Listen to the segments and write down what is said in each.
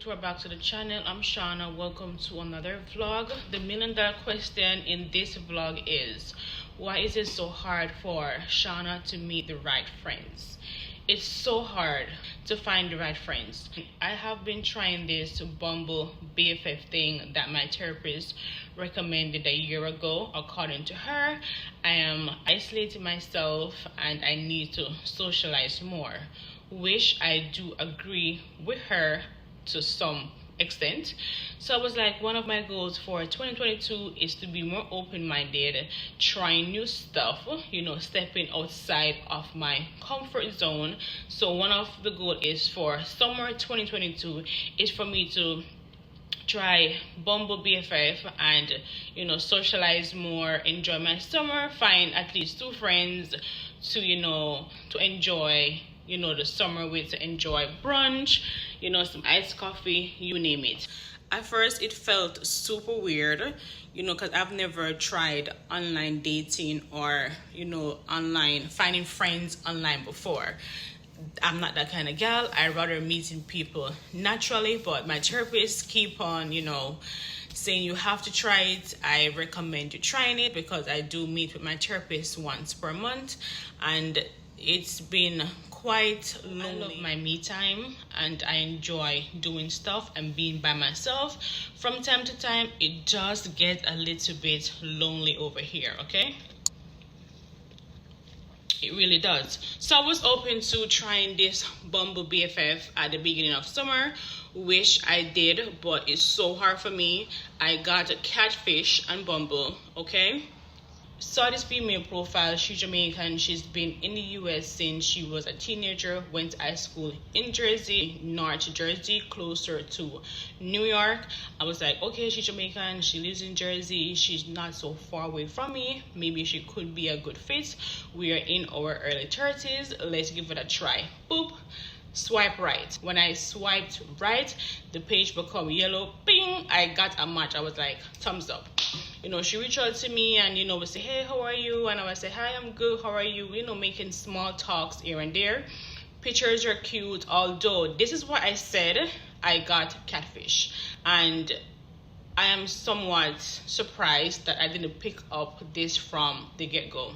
welcome back to the channel. I'm Shawna. Welcome to another vlog. The $1,000,000 question in this vlog is, why is it so hard for Shawna to meet the right friends? It's so hard to find the right friends. I have been trying this Bumble BFF thing that my therapist recommended a year ago. According to her, I am isolating myself and I need to socialize more, which I do agree with her to some extent. So I was like, one of my goals for 2022 is to be more open-minded, trying new stuff, stepping outside of my comfort zone. So one of the goals is for summer 2022 is for me to try Bumble BFF and socialize more, enjoy my summer, find at least 2 friends to enjoy the summer with, to enjoy brunch, some iced coffee, you name it. At first it felt super weird, because I've never tried online dating or online finding friends online before. I'm not that kind of gal. I rather meeting people naturally, but my therapist keep on saying you have to try it. I recommend you trying it because I do meet with my therapist once per month, and it's been quite lonely. I love my me time and I enjoy doing stuff and being by myself. From time to time it does get a little bit lonely over here, okay? It really does. So I was open to trying this Bumble BFF at the beginning of summer, which I did, but it's so hard for me. I got a Catfish and Bumble, okay? Saw this female profile. She's Jamaican. She's been in the US since she was a teenager. Went to high school in Jersey, North Jersey, closer to New York. I was like, okay, she's Jamaican. She lives in Jersey. She's not so far away from me. Maybe she could be a good fit. We are in our early 30s. Let's give it a try. Boop. Swipe right. When I swiped right, the page become yellow. Bing! I got a match. I was like, thumbs up. She reached out to me and we say, hey, how are you? And I would say, hi, I'm good, how are you? Making small talks here and there. Pictures are cute, although this is what I said, I got Catfish, and I am somewhat surprised that I didn't pick up this from the get-go.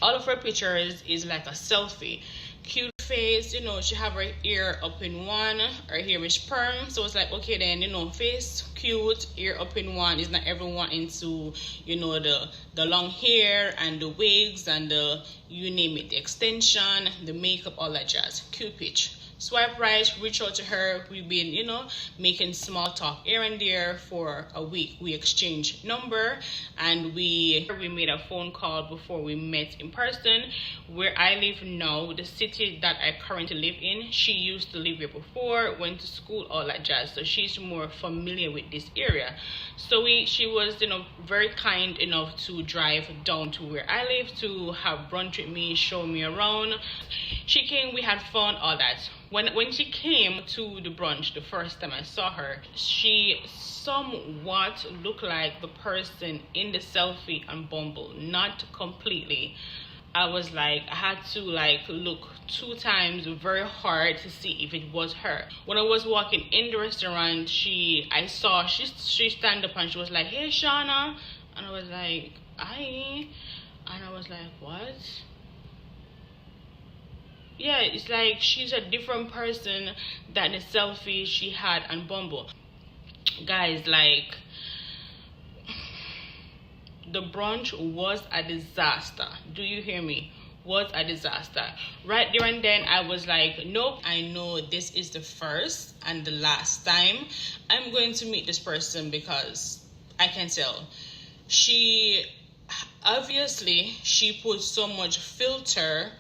All of her pictures is like a selfie. Cute face, she have her ear up in one, her hair is perm, so it's like, okay then, face cute, ear up in one. Is not everyone into the long hair and the wigs and the you name it, the extension, the makeup, all that jazz. Cute pitch. Swipe right, reach out to her. We've been making small talk here and there for a week. We exchanged number and we made a phone call before we met in person. Where I live now, the city that I currently live in, she used to live here before, went to school, all that jazz, so she's more familiar with this area. So she was very kind enough to drive down to where I live to have brunch with me, show me around. She came, we had fun, all that. When she came to the brunch the first time I saw her, she somewhat looked like the person in the selfie on Bumble. Not completely. I was like, I had to look 2 times very hard to see if it was her. When I was walking in the restaurant, I saw she stand up and she was like, hey Shawna, and I was like, hi, and I was like, what? Yeah, it's like she's a different person than the selfie she had on Bumble. Guys, the brunch was a disaster. Do you hear me? Was a disaster. Right there and then I was like, nope, I know this is the first and the last time I'm going to meet this person, because I can tell she put so much filter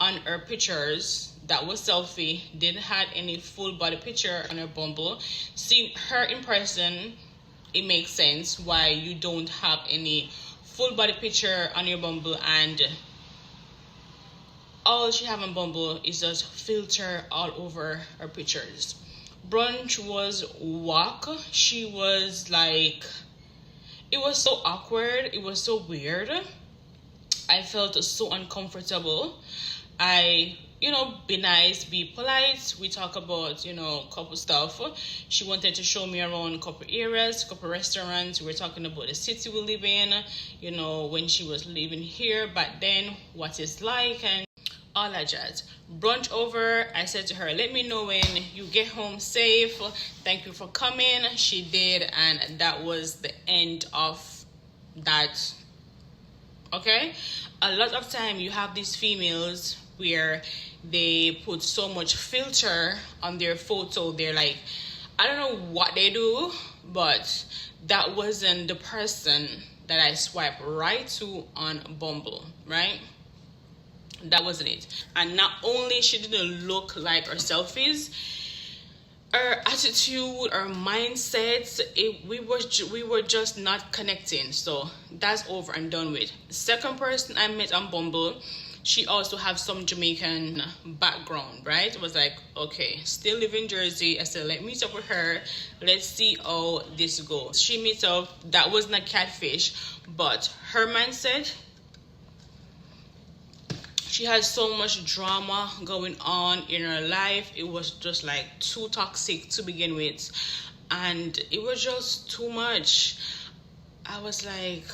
on her pictures. That was selfie, didn't have any full body picture on her Bumble. Seeing her in person, it makes sense why you don't have any full body picture on your Bumble, and all she have on Bumble is just filter all over her pictures. Brunch was whack. She was like, it was so awkward, it was so weird. I felt so uncomfortable. I be nice, be polite. We talk about, couple stuff. She wanted to show me around couple areas, couple restaurants. We were talking about the city we live in, when she was living here back then, what it's like, and all that jazz. Brunch over. I said to her, let me know when you get home safe. Thank you for coming. She did, and that was the end of that. Okay? A lot of time you have these females where they put so much filter on their photo. They're like, I don't know what they do, but that wasn't the person that I swiped right to on Bumble, right? That wasn't it. And not only she didn't look like her selfies, her attitude, her mindset, we were just not connecting. So that's over and done with. Second person I met on Bumble, she also have some Jamaican background, right? It was like, okay, still live in Jersey. I said, let me meet up with her. Let's see how this goes. She meets up. That was not catfish, but her mindset, she had so much drama going on in her life. It was just like too toxic to begin with. And it was just too much. I was like,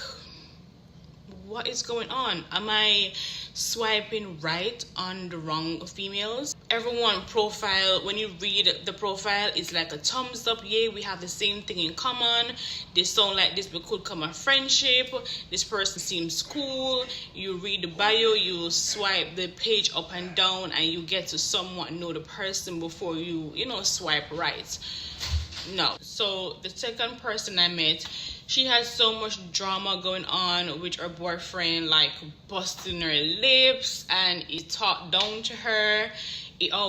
what is going on? Am I swiping right on the wrong females? Everyone profile, when you read the profile, it's like a thumbs up. Yeah, we have the same thing in common. They sound like this, but could come a friendship. This person seems cool. You read the bio, you swipe the page up and down, and you get to somewhat know the person before you swipe right. No. So the second person I met, she had so much drama going on with her boyfriend, like busting her lips, and he talked down to her. I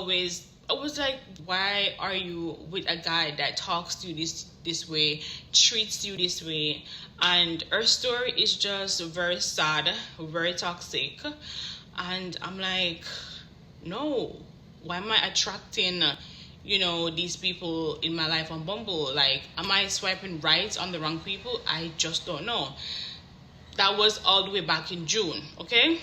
was like, why are you with a guy that talks to you this way, treats you this way? And her story is just very sad, very toxic. And I'm like, no, why am I attracting these people in my life on Bumble? Like, am I swiping right on the wrong people? I just don't know. That was all the way back in June, okay?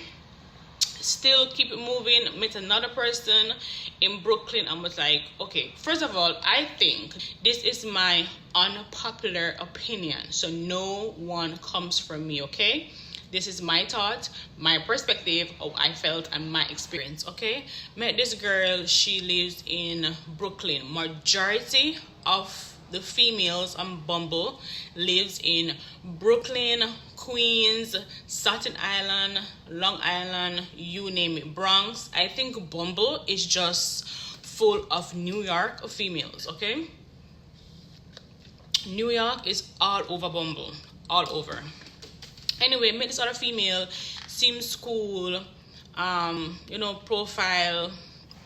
Still keep it moving. Met another person in Brooklyn and was like, okay, first of all, I think this is my unpopular opinion, so no one comes from me, okay? This is my thought, my perspective, how I felt, and my experience, okay? Met this girl. She lives in Brooklyn. Majority of the females on Bumble lives in Brooklyn, Queens, Staten Island, Long Island, you name it, Bronx. I think Bumble is just full of New York females, okay? New York is all over Bumble, all over. Anyway, met this other female, seems cool, profile.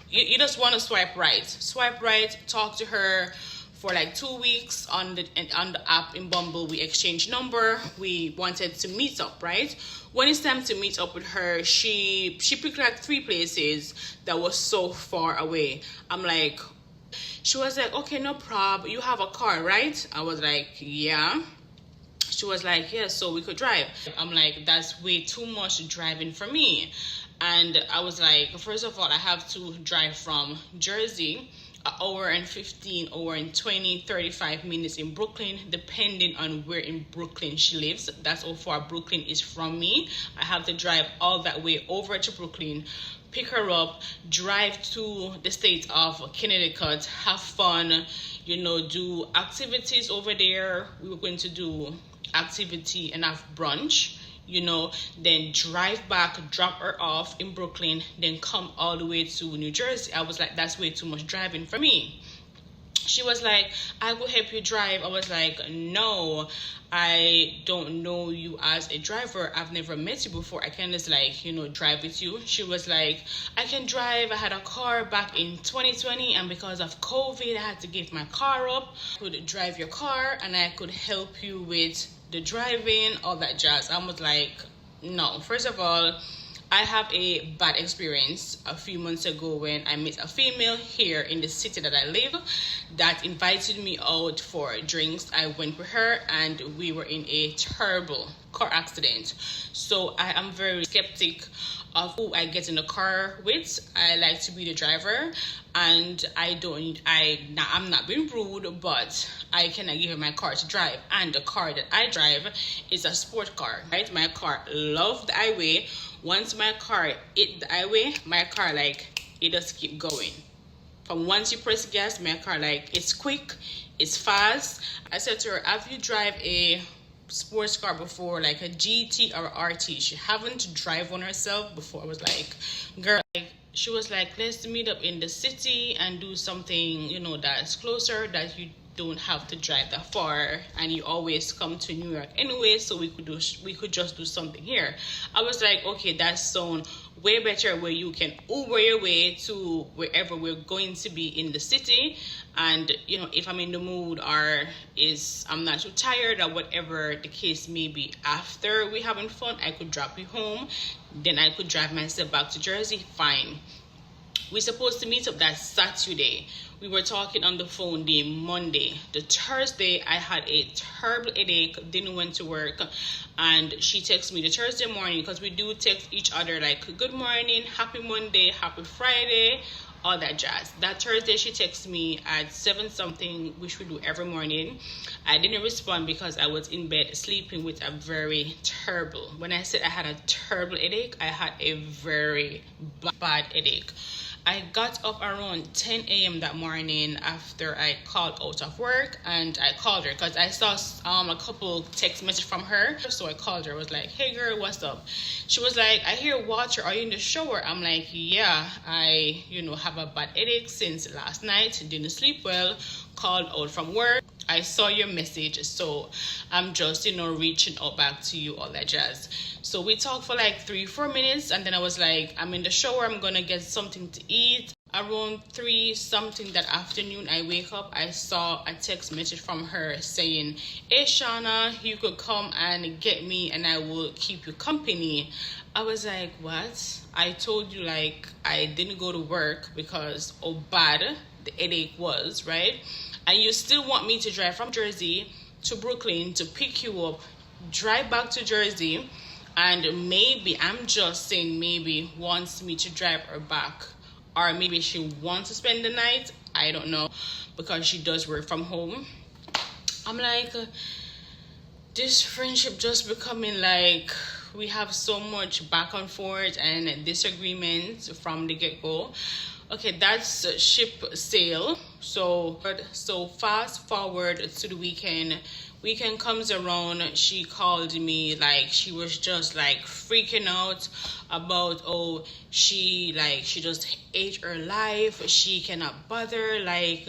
You just want to swipe right, talk to her for like 2 weeks on the app in Bumble. We exchanged number. We wanted to meet up, right? When it's time to meet up with her, she picked like 3 places that was so far away. I'm like, she was like, okay, no problem. You have a car, right? I was like, yeah. She was like, yeah, so we could drive. I'm like, that's way too much driving for me. And I was like, first of all, I have to drive from Jersey, an hour and 15, hour and 20, 35 minutes in Brooklyn, depending on where in Brooklyn she lives. That's how far Brooklyn is from me. I have to drive all that way over to Brooklyn, pick her up, drive to the state of Connecticut, have fun, do activities over there. We were going to do activity and have brunch, then drive back, drop her off in Brooklyn, then come all the way to New Jersey. I was like, that's way too much driving for me. She was like, I will help you drive. I was like, no, I don't know you as a driver. I've never met you before. I can just drive with you. She was like, I can drive. I had a car back in 2020, and because of COVID, I had to give my car up. I could drive your car and I could help you with the driving, all that jazz. I was like, no. First of all, I have a bad experience a few months ago when I met a female here in the city that I live that invited me out for drinks. I went with her and we were in a terrible car accident. So I am very skeptic of who I get in the car with. I like to be the driver, and I'm not being rude, but I cannot give him my car to drive. And the car that I drive is a sport car, right? My car loves the highway. Once my car hit the highway, my car like it just keep going. From once you press gas, my car like it's quick, it's fast. I said to her, have you drive a sports car before, like a GT or RT? She haven't drive one herself before. I was like, girl, like, she was like, let's meet up in the city and do something, you know, that's closer, that you don't have to drive that far, and you always come to New York anyway, so we could just do something here. I was like, okay, that sounds way better, where you can Uber your way to wherever we're going to be in the city. And you know, if I'm in the mood, or I'm not too tired, or whatever the case may be, after we having fun, I could drop you home, then I could drive myself back to Jersey. Fine. We're supposed to meet up that Saturday. We were talking on the phone the Monday. The Thursday, I had a terrible headache, didn't went to work, and she texted me the Thursday morning, because we do text each other like, good morning, happy Monday, happy Friday, all that jazz. That Thursday, she texted me at 7 something, which we do every morning. I didn't respond because I was in bed sleeping with a very terrible, when I said I had a terrible headache, I had a very bad headache. I got up around 10 a.m. that morning after I called out of work, and I called her because I saw a couple text messages from her. So I called her. I was like, hey girl, what's up? She was like, I hear water. Are you in the shower? I'm like, yeah, I have a bad headache since last night. Didn't sleep well. Called out from work. I saw your message, so I'm just reaching out back to you, all that jazz. So we talked for like 3-4 minutes, and then I was like, I'm in the shower, I'm gonna get something to eat. Around 3 something that afternoon, I wake up, I saw a text message from her saying, hey Shawna, you could come and get me and I will keep you company. I was like, what? I told you like I didn't go to work because how bad the headache was, right? And you still want me to drive from Jersey to Brooklyn to pick you up, drive back to Jersey, and maybe, I'm just saying, maybe wants me to drive her back, or maybe she wants to spend the night. I don't know, because she does work from home. I'm like, this friendship just becoming like, we have so much back and forth and disagreements from the get-go. Okay, that's ship sail. So fast forward to the weekend. Weekend comes around, she called me like she was just like freaking out about she just hate her life. She cannot bother, like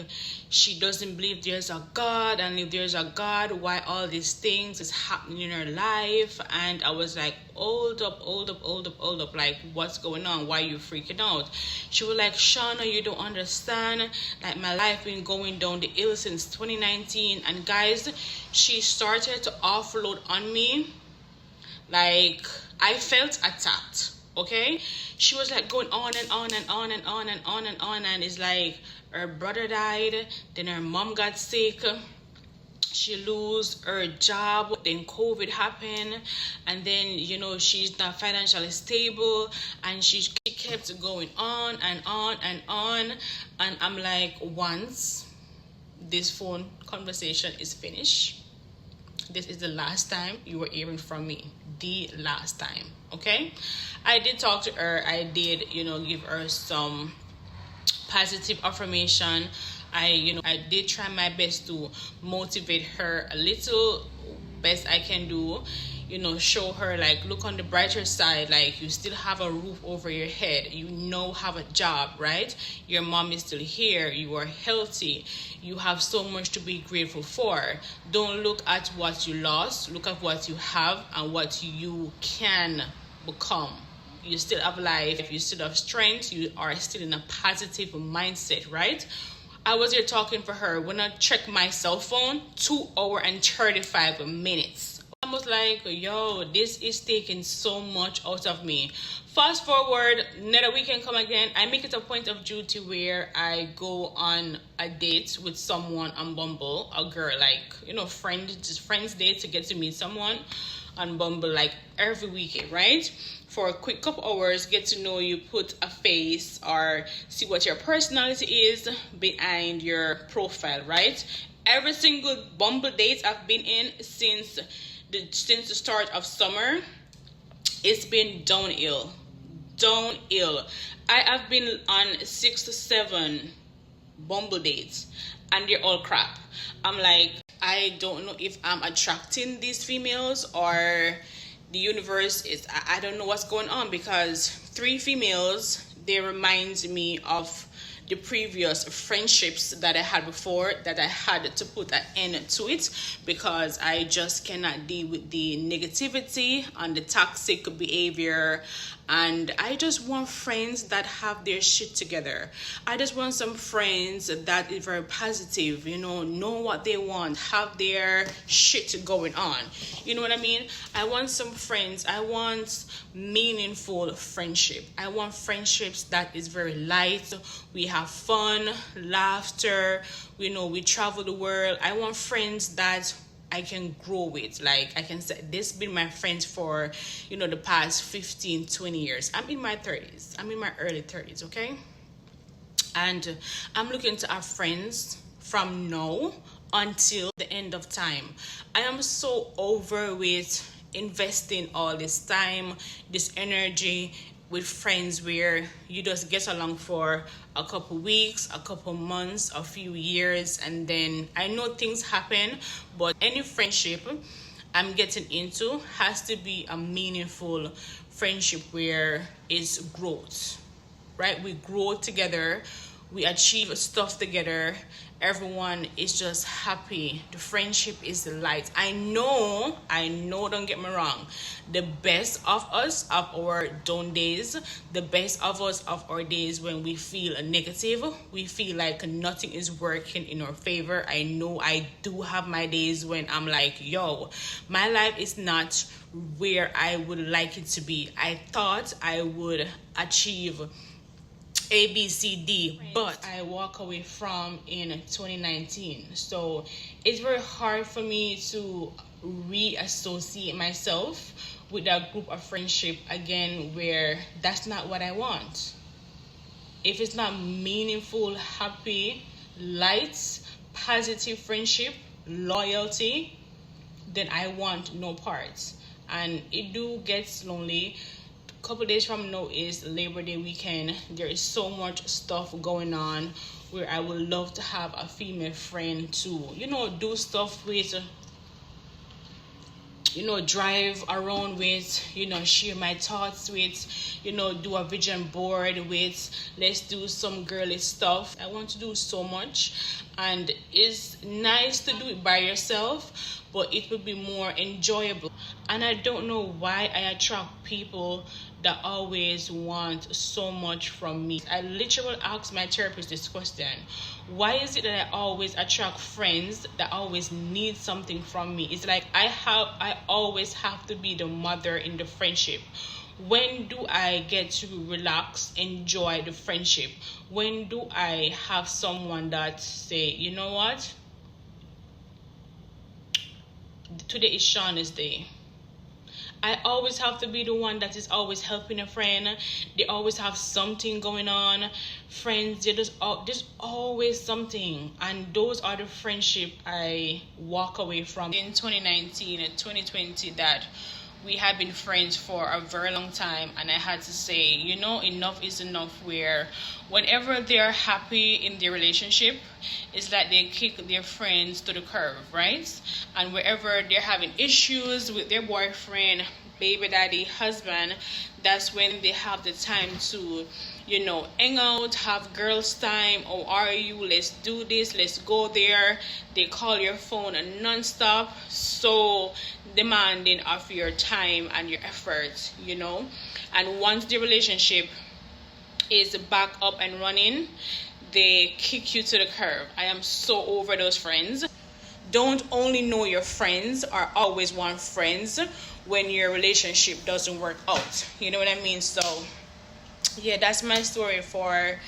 she doesn't believe there's a God, and if there's a God, why all these things is happening in her life? And I was like, hold up, like what's going on? Why are you freaking out? She was like, Shawna, you don't understand, like my life been going down the hill since 2019. And guys, she started to offload on me like I felt attacked. Okay, she was like going on and on and on and on and on and on, and it's like her brother died, then her mom got sick, she lose her job, then COVID happened, and then she's not financially stable, and she kept going on and on and on. And I'm like, once this phone conversation is finished, this is the last time you were hearing from me. The last time. Okay, I did talk to her. I did give her some positive affirmation. I did try my best to motivate her a little, best I can do. Show her like, look on the brighter side, like you still have a roof over your head, have a job, right? Your mom is still here, you are healthy, you have so much to be grateful for. Don't look at what you lost, look at what you have and what you can become. You still have life, you still have strength, you are still in a positive mindset, right? I was here talking for her when I checked my cell phone, 2 hours and 35 minutes. I was like, yo, this is taking so much out of me. Fast forward, another weekend come again. I make it a point of duty where I go on a date with someone on Bumble, a girl, like, friends date to get to meet someone on Bumble, like every weekend, right? for a quick couple hours, get to know you, put a face, or see what your personality is behind your profile, right? Every single Bumble dates I've been in since the start of summer, it's been downhill. I have been on 6 to 7 Bumble dates, and they're all crap. I'm like, I don't know if I'm attracting these females or the universe is. I don't know what's going on, because 3 females, they remind me of the previous friendships that I had before, that I had to put an end to it, because I just cannot deal with the negativity and the toxic behavior. And I just want friends that have their shit together. I just want some friends that is very positive, know what they want, have their shit going on. You know what I mean? I want some friends. I want meaningful friendship. I want friendships that is very light. We have fun, laughter, we travel the world. I want friends that I can grow with. Like, I can say this been my friends for the past 15-20 years. I'm in my 30s. I'm in my early 30s, okay? And I'm looking to have friends from now until the end of time. I am so over with investing all this time, this energy with friends where you just get along for a couple weeks, a couple months, a few years, and then I know things happen, but any friendship I'm getting into has to be a meaningful friendship where it's growth, right? We grow together, we achieve stuff together, everyone is just happy, the friendship is light. I know, don't get me wrong, the best of us of our down days, the best of us of our days when we feel negative, we feel like nothing is working in our favor. I know I do have my days when I'm like, yo, my life is not where I would like it to be. I thought I would achieve A, B, C, D, but I walk away from in 2019. So it's very hard for me to reassociate myself with that group of friendship again, where that's not what I want. If it's not meaningful, happy, light, positive friendship, loyalty, then I want no parts. And it do get lonely. Couple days from now is Labor Day weekend. There is so much stuff going on where I would love to have a female friend to do stuff with, drive around with, share my thoughts with, do a vision board with. Let's do some girly stuff. I want to do so much, and it's nice to do it by yourself, but it would be more enjoyable. And I don't know why I attract people that always want so much from me. I literally asked my therapist this question: why is it that I always attract friends that always need something from me? It's like I always have to be the mother in the friendship. When do I get to relax, enjoy the friendship? When do I have someone that say, you know what, today is Shawna's day? I always have to be the one that is always helping a friend. They always have something going on. Friends, there's always something. And those are the friendship I walk away from in 2019 and 2020, that we have been friends for a very long time. And I had to say, enough is enough, where whenever they're happy in their relationship, it's like they kick their friends to the curb, right? And wherever they're having issues with their boyfriend, baby daddy, husband, that's when they have the time to hang out, have girls time. Oh, are you? Let's do this, let's go there. They call your phone non-stop, so demanding of your time and your effort. And once the relationship is back up and running, they kick you to the curb. I am so over those friends. Don't only know your friends or always want friends when your relationship doesn't work out. You know what I mean? So yeah, that's my story for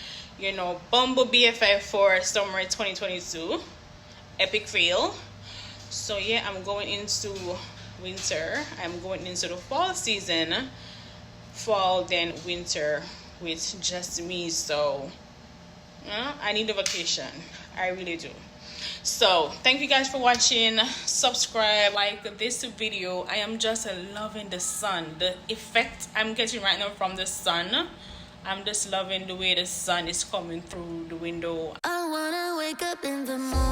Bumble BFF for summer 2022. Epic fail. So yeah, I'm going into winter. I'm going into the fall season. fall than winter with just me. So I need a vacation. I really do. So thank you guys for watching. Subscribe, like this video. I am just loving the sun, the effect I'm getting right now from the sun. I'm just loving the way the sun is coming through the window. I wanna wake up in the morning.